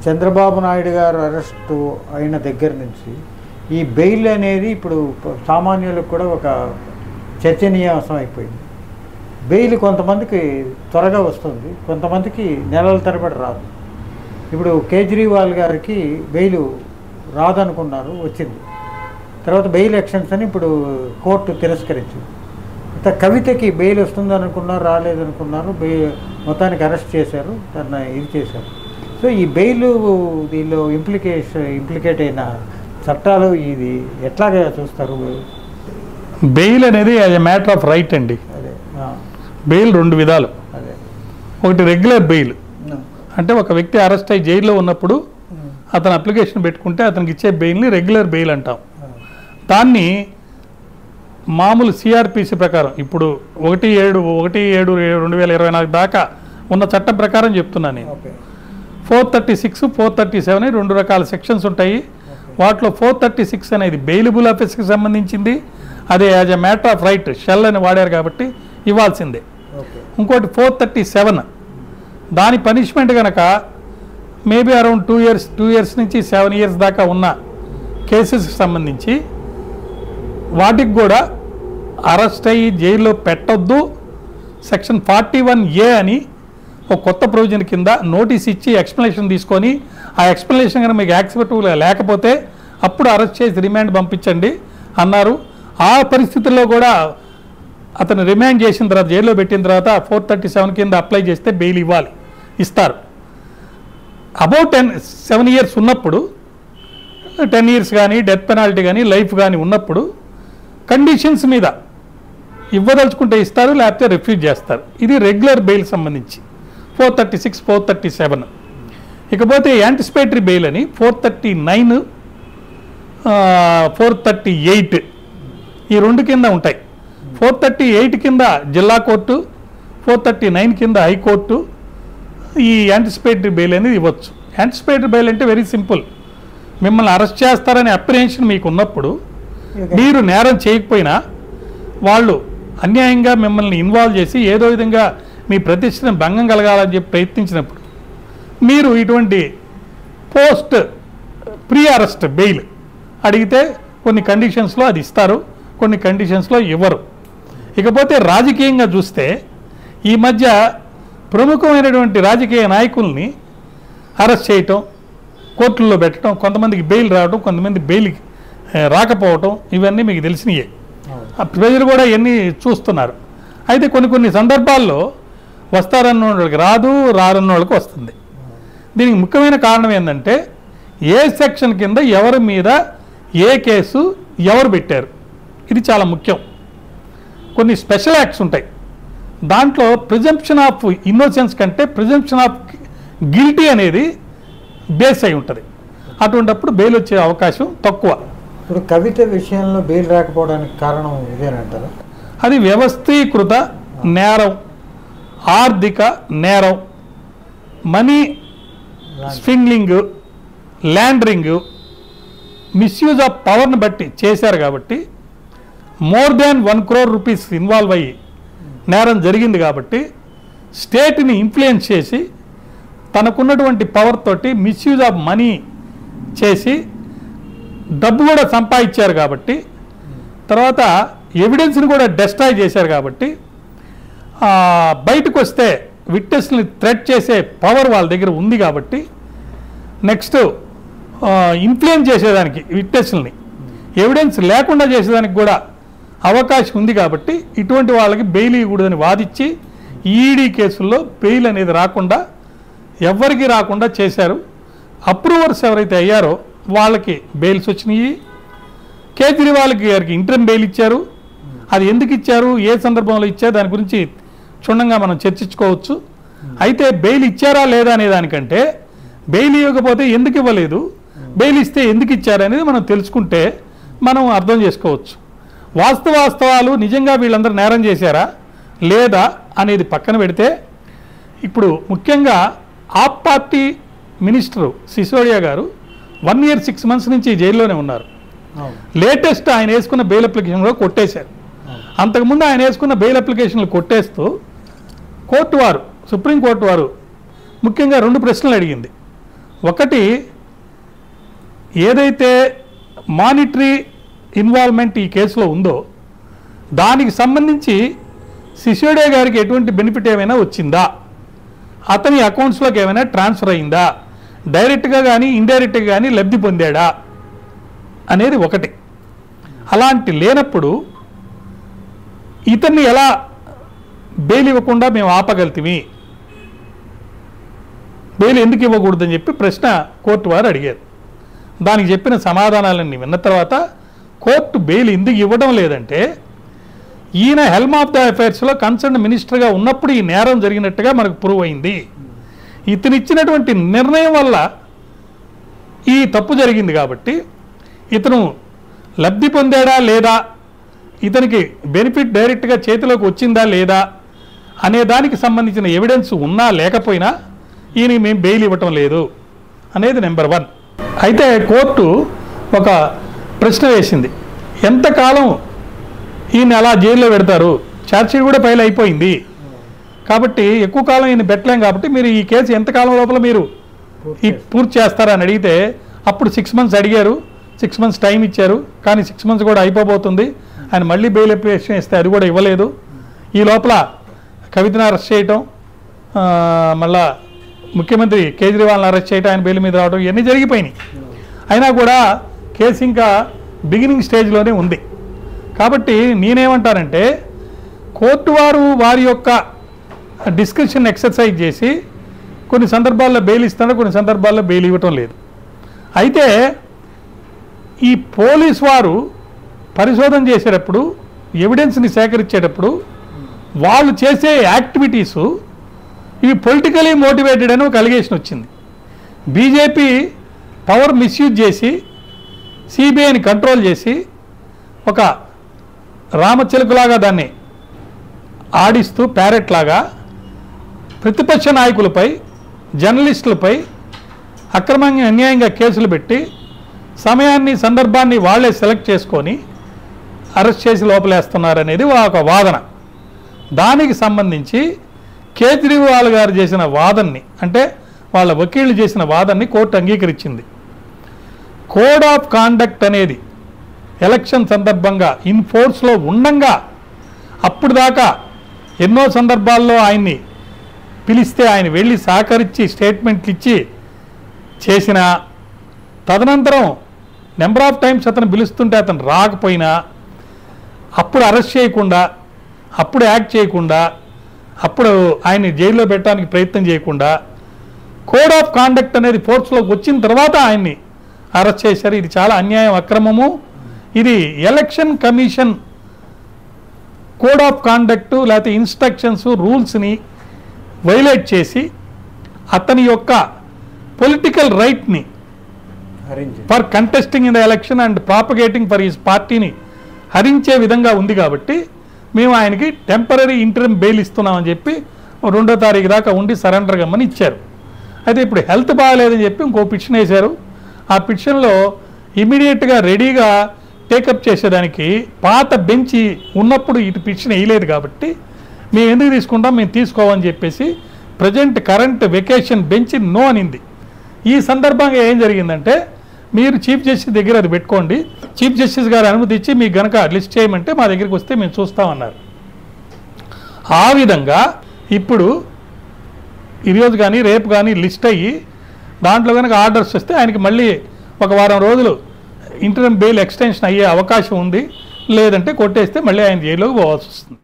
చంద్రబాబు నాయుడు గారు అరెస్టు అయిన దగ్గర నుంచి ఈ బెయిల్ అనేది ఇప్పుడు సామాన్యులకు కూడా ఒక చర్చనీయాంశం అయిపోయింది. బెయిల్ కొంతమందికి త్వరగా వస్తుంది, కొంతమందికి నెలల తరబడి రాదు. ఇప్పుడు కేజ్రీవాల్ గారికి బెయిల్ రాదనుకున్నారు, వచ్చింది. తర్వాత బెయిల్ ఎక్షన్స్ అని ఇప్పుడు కోర్టు తిరస్కరించింది. కవితకి బెయిల్ వస్తుంది అనుకున్నారు, రాలేదనుకున్నారు, మొత్తానికి అరెస్ట్ చేశారు, దాన్ని ఇది చేశారు. సో ఈ బెయిల్ దీనిలో ఇంప్లికేట్ అయిన చట్టాలు ఇది ఎట్లాగా చూస్తారు? బెయిల్ అనేది as a matter of right అండి. అదే బెయిల్ రెండు విధాలు. అదే ఒకటి రెగ్యులర్ బెయిల్, అంటే ఒక వ్యక్తి అరెస్ట్ అయ్యి జైల్లో ఉన్నప్పుడు అతను అప్లికేషన్ పెట్టుకుంటే అతనికి ఇచ్చే బెయిల్ని రెగ్యులర్ బెయిల్ అంటాం. దాన్ని మామూలు సిఆర్పిసి ప్రకారం ఇప్పుడు 1/7/2024 దాకా ఉన్న చట్టం ప్రకారం చెప్తున్నాను నేను. 436, 437 రెండు రకాల సెక్షన్స్ ఉంటాయి. వాటిలో 436 అనేది బెయిలబుల్ అఫెన్స్కి సంబంధించింది. అదే as a matter of right shall అని వాడారు కాబట్టి ఇవ్వాల్సిందే. ఇంకోటి 437 దాని పనిష్మెంట్ కనుక మేబీ అరౌండ్ 2 ఇయర్స్ నుంచి 7 ఇయర్స్ దాకా ఉన్న కేసెస్కి సంబంధించి వాటికి కూడా అరెస్ట్ అయ్యి జైల్లో పెట్టొద్దు. సెక్షన్ 41A అని ఒక కొత్త ప్రొవిజన్ కింద నోటీస్ ఇచ్చి ఎక్స్ప్లెనేషన్ తీసుకొని ఆ ఎక్స్ప్లెనేషన్ కనుక మీకు యాక్సెప్టబుల్ లేకపోతే అప్పుడు అరెస్ట్ చేసి రిమాండ్ పంపించండి అన్నారు. ఆ పరిస్థితుల్లో కూడా అతను రిమాండ్ చేసిన తర్వాత జైల్లో పెట్టిన తర్వాత 437 కింద అప్లై చేస్తే బెయిల్ ఇస్తారు. అబౌట్ 7 ఇయర్స్ ఉన్నప్పుడు 10 ఇయర్స్ కానీ డెత్ పెనాల్టీ కానీ లైఫ్ కానీ ఉన్నప్పుడు కండిషన్స్ మీద ఇవ్వదలుచుకుంటే ఇస్తారు, లేకపోతే రిఫ్యూజ్ చేస్తారు. ఇది రెగ్యులర్ బెయిల్ సంబంధించి 436, 437. ఇకపోతే యాంటిసిపేటరీ బెయిల్ అని 439, 438 ఈ రెండు కింద ఉంటాయి. 438 కింద జిల్లా కోర్టు, 439 కింద హైకోర్టు ఈ యాంటిసిపేటరీ బెయిల్ అనేది ఇవ్వచ్చు. యాంటిసిపేటరీ బెయిల్ అంటే వెరీ సింపుల్. మిమ్మల్ని అరెస్ట్ చేస్తారనే అప్రిహెన్షన్ మీకు ఉన్నప్పుడు మీరు నేరం చేయకపోయినా వాళ్ళు అన్యాయంగా మిమ్మల్ని ఇన్వాల్వ్ చేసి ఏదో విధంగా మీ ప్రతిష్టను భంగం కలగాలని చెప్పి ప్రయత్నించినప్పుడు మీరు ఇటువంటి పోస్ట్ ప్రీ అరెస్ట్ బెయిల్ అడిగితే కొన్ని కండిషన్స్లో అది ఇస్తారు, కొన్ని కండిషన్స్లో ఇవ్వరు. ఇకపోతే రాజకీయంగా చూస్తే ఈ మధ్య ప్రముఖమైనటువంటి రాజకీయ నాయకుల్ని అరెస్ట్ చేయటం, కోర్టుల్లో పెట్టడం, కొంతమందికి బెయిల్ రావడం, కొంతమంది బెయిల్ రాకపోవటం ఇవన్నీ మీకు తెలిసినయే. ప్రజలు కూడా ఇవన్నీ చూస్తున్నారు. అయితే కొన్ని సందర్భాల్లో వస్తారన్న వాళ్ళకి రాదు, రారన్న వాళ్ళకి వస్తుంది. దీనికి ముఖ్యమైన కారణం ఏంటంటే ఏ సెక్షన్ కింద ఎవరి మీద ఏ కేసు ఎవరు పెట్టారు, ఇది చాలా ముఖ్యం. కొన్ని స్పెషల్ యాక్ట్స్ ఉంటాయి, దాంట్లో ప్రిజంప్షన్ ఆఫ్ ఇన్నోసెన్స్ కంటే ప్రిజంప్షన్ ఆఫ్ గిల్టీ అనేది బేస్ అయి ఉంటుంది. అటువంటిప్పుడు బెయిల్ వచ్చే అవకాశం తక్కువ. ఇప్పుడు కవిత విషయంలో బెయిల్ రాకపోవడానికి కారణం ఇదేనంటారా? అది వ్యవస్థీకృత నేరం, ఆర్థిక నేరం, మనీ స్వింగ్లింగ్, ల్యాండరింగ్, మిస్యూజ్ ఆఫ్ పవర్ని బట్టి చేశారు కాబట్టి more than 1 crore rupees involve అయ్యి నేరం జరిగింది కాబట్టి స్టేట్ని ఇన్ఫ్లుయెన్స్ చేసి తనకున్నటువంటి పవర్ తోటి మిస్యూజ్ ఆఫ్ మనీ చేసి డబ్బు కూడా సంపాదించారు కాబట్టి తర్వాత ఎవిడెన్స్ని కూడా డెస్ట్రాయ్ చేశారు కాబట్టి బయటకు వస్తే విట్నెస్ని థ్రెట్ చేసే పవర్ వాళ్ళ దగ్గర ఉంది కాబట్టి నెక్స్ట్ ఇన్ఫ్లుయెన్స్ చేసేదానికి విట్నెస్ని ఎవిడెన్స్ లేకుండా చేసేదానికి కూడా అవకాశం ఉంది కాబట్టి ఇటువంటి వాళ్ళకి బెయిల్ ఇవ్వకూడదని వాదించి ఈడీ కేసుల్లో బెయిల్ అనేది రాకుండా ఎవరికి రాకుండా చేశారు. అప్రూవర్స్ ఎవరైతే అయ్యారో వాళ్ళకి బెయిల్స్ వచ్చినాయి. కేజ్రీవాల్ గారికి ఇంటర్మ్ బెయిల్ ఇచ్చారు. అది ఎందుకు ఇచ్చారు, ఏ సందర్భంలో ఇచ్చారు, దాని గురించి క్షుణ్ణంగా మనం చర్చించుకోవచ్చు. అయితే బెయిల్ ఇచ్చారా లేదా అనే దానికంటే బెయిల్ ఇవ్వకపోతే ఎందుకు ఇవ్వలేదు, బెయిల్ ఇస్తే ఎందుకు ఇచ్చారు అనేది మనం తెలుసుకుంటే మనం అర్థం చేసుకోవచ్చు. వాస్తవాలు నిజంగా వీళ్ళందరూ నేరం చేశారా లేదా అనేది పక్కన పెడితే ఇప్పుడు ముఖ్యంగా ఆప్ పార్టీ మినిస్టరు సిసోడియా గారు 1 year 6 months నుంచి జైల్లోనే ఉన్నారు. లేటెస్ట్ ఆయన వేసుకున్న బెయిల్ అప్లికేషన్లో కొట్టేశారు. అంతకుముందు ఆయన వేసుకున్న బెయిల్ అప్లికేషన్లు కొట్టేస్తూ సుప్రీంకోర్టు వారు ముఖ్యంగా 2 ప్రశ్నలు అడిగింది. ఒకటి, ఏదైతే మానిటరీ ఇన్వాల్వ్మెంట్ ఈ కేసులో ఉందో దానికి సంబంధించి సిసోడియా గారికి ఎటువంటి బెనిఫిట్ ఏమైనా వచ్చిందా, అతని అకౌంట్స్లోకి ఏమైనా ట్రాన్స్ఫర్ అయిందా, డైరెక్ట్గా కానీ ఇండైరెక్ట్గా కానీ లబ్ధి పొందాడా అనేది ఒకటి. అలాంటి లేనప్పుడు ఇతన్ని ఎలా బెయిల్ ఇవ్వకుండా మేము ఆపగలితిమి, బెయిల్ ఎందుకు ఇవ్వకూడదని చెప్పి ప్రశ్న కోర్టు వారు అడిగారు. దానికి చెప్పిన సమాధానాలన్నీ విన్న తర్వాత కోర్టు బెయిల్ ఎందుకు ఇవ్వడం లేదంటే, ఈయన హెల్మ్ ఆఫ్ ద అఫైర్స్లో కన్సర్న్ మినిస్టర్గా ఉన్నప్పుడు ఈ నేరం జరిగినట్టుగా మనకు ప్రూవ్ అయింది. ఇతనిచ్చినటువంటి నిర్ణయం వల్ల ఈ తప్పు జరిగింది కాబట్టి ఇతను లబ్ధి పొందాడా లేదా, ఇతనికి బెనిఫిట్ డైరెక్ట్గా చేతిలోకి వచ్చిందా లేదా అనే దానికి సంబంధించిన ఎవిడెన్స్ ఉన్నా లేకపోయినా ఈయన మేము బెయిల్ ఇవ్వటం లేదు అనేది నెంబర్ 1. అయితే కోర్టు ఒక ప్రశ్న వేసింది, ఎంతకాలం ఈయన అలా జైల్లో పెడతారు, ఛార్జ్షీట్ కూడా ఫైల్ అయిపోయింది కాబట్టి ఎక్కువ కాలం ఈయన పెట్టలేం కాబట్టి మీరు ఈ కేసు ఎంతకాలం లోపల మీరు పూర్తి చేస్తారని అడిగితే అప్పుడు 6 months అడిగారు. 6 months టైం ఇచ్చారు, కానీ 6 months కూడా అయిపోబోతుంది. ఆయన మళ్ళీ బెయిల్ అప్లికేషన్ ఇస్తే అది కూడా ఇవ్వలేదు. ఈ లోపల కవితను అరెస్ట్ చేయటం, మళ్ళా ముఖ్యమంత్రి కేజ్రీవాల్ని అరెస్ట్ చేయటం, ఆయన బెయిల్ మీద రావడం, ఇవన్నీ జరిగిపోయినాయి. అయినా కూడా కేసు ఇంకా బిగినింగ్ స్టేజ్లోనే ఉంది. కాబట్టి నేనేమంటానంటే కోర్టు వారు వారి యొక్క డిస్క్రిప్షన్ ఎక్సర్సైజ్ చేసి కొన్ని సందర్భాల్లో బెయిల్ ఇస్తున్నారు, కొన్ని సందర్భాల్లో బెయిల్ ఇవ్వటం లేదు. అయితే ఈ పోలీస్ వారు పరిశోధన చేసేటప్పుడు, ఎవిడెన్స్ని సేకరించేటప్పుడు వాళ్ళు చేసే యాక్టివిటీసు ఇవి పొలిటికలీ మోటివేటెడ్ అని ఒక అలిగేషన్ వచ్చింది. బీజేపీ పవర్ మిస్యూజ్ చేసి సిబిఐని కంట్రోల్ చేసి ఒక రామచిలుకలాగా దాన్ని ఆడిస్తూ ప్యారెట్ లాగా ప్రతిపక్ష నాయకులపై, జర్నలిస్టులపై అక్రమంగా అన్యాయంగా కేసులు పెట్టి సమయాన్ని సందర్భాన్ని వాళ్ళే సెలెక్ట్ చేసుకొని అరెస్ట్ చేసి లోపలేస్తున్నారనేది ఒక వాదన. దానికి సంబంధించి కేజ్రీవాల్ గారు చేసిన వాదనని, అంటే వాళ్ళ వకీళ్ళు చేసిన వాదనని కోర్టు అంగీకరించింది. కోడ్ ఆఫ్ కాండక్ట్ అనేది ఎలక్షన్ సందర్భంగా ఇన్ ఫోర్స్లో ఉండంగా అప్పుడు దాకా ఎన్నో సందర్భాల్లో ఆయన్ని పిలిస్తే ఆయన వెళ్ళి సహకరించి స్టేట్మెంట్లు ఇచ్చి చేసిన, తదనంతరం నెంబర్ ఆఫ్ టైమ్స్ అతను పిలుస్తుంటే అతను రాకపోయినా అప్పుడు అరెస్ట్ చేయకుండా, అప్పుడు యాక్ట్ చేయకుండా, అప్పుడు ఆయన్ని జైల్లో పెట్టడానికి ప్రయత్నం చేయకుండా కోడ్ ఆఫ్ కాండక్ట్ అనేది ఫోర్స్లోకి వచ్చిన తర్వాత ఆయన్ని అరెస్ట్ చేశారు. ఇది చాలా అన్యాయం, అక్రమము. ఇది election commission code of conduct లేకపోతే ఇన్స్ట్రక్షన్స్, రూల్స్ని వైలేట్ చేసి అతని యొక్క పొలిటికల్ రైట్ని for contesting in the election and propagating for his పార్టీని హరించే విధంగా ఉంది. కాబట్టి మేము ఆయనకి టెంపరీ ఇంటరిమ్ బెయిల్ ఇస్తున్నామని చెప్పి 2వ తారీఖు దాకా ఉండి సరెండర్ కమ్మని ఇచ్చారు. అయితే ఇప్పుడు హెల్త్ బాగాలేదని చెప్పి ఇంకో పిటిషన్ వేశారు. ఆ పిటిషన్లో ఇమీడియట్గా రెడీగా టేకప్ చేసేదానికి పాత బెంచి ఉన్నప్పుడు ఇటు పిటిషన్ వేయలేదు కాబట్టి మేము ఎందుకు తీసుకుంటాం, మేము తీసుకోమని చెప్పేసి present current vacation bench no అనింది. ఈ సందర్భంగా ఏం జరిగిందంటే, మీరు చీఫ్ జస్టిస్ దగ్గర అది పెట్టుకోండి, చీఫ్ జస్టిస్ గారు అనుమతి ఇచ్చి మీకు గనక లిస్ట్ చేయమంటే మా దగ్గరికి వస్తే మేము చూస్తామన్నారు. ఆ విధంగా ఇప్పుడు ఈరోజు కానీ రేపు కానీ లిస్ట్ అయ్యి దాంట్లో కనుక ఆర్డర్స్ వస్తే ఆయనకి మళ్ళీ ఒక వారం రోజులు ఇంటరిమ్ బెయిల్ ఎక్స్టెన్షన్ అయ్యే అవకాశం ఉంది. లేదంటే కొట్టేస్తే మళ్ళీ ఆయన జైల్లోకి పోవాల్సి వస్తుంది.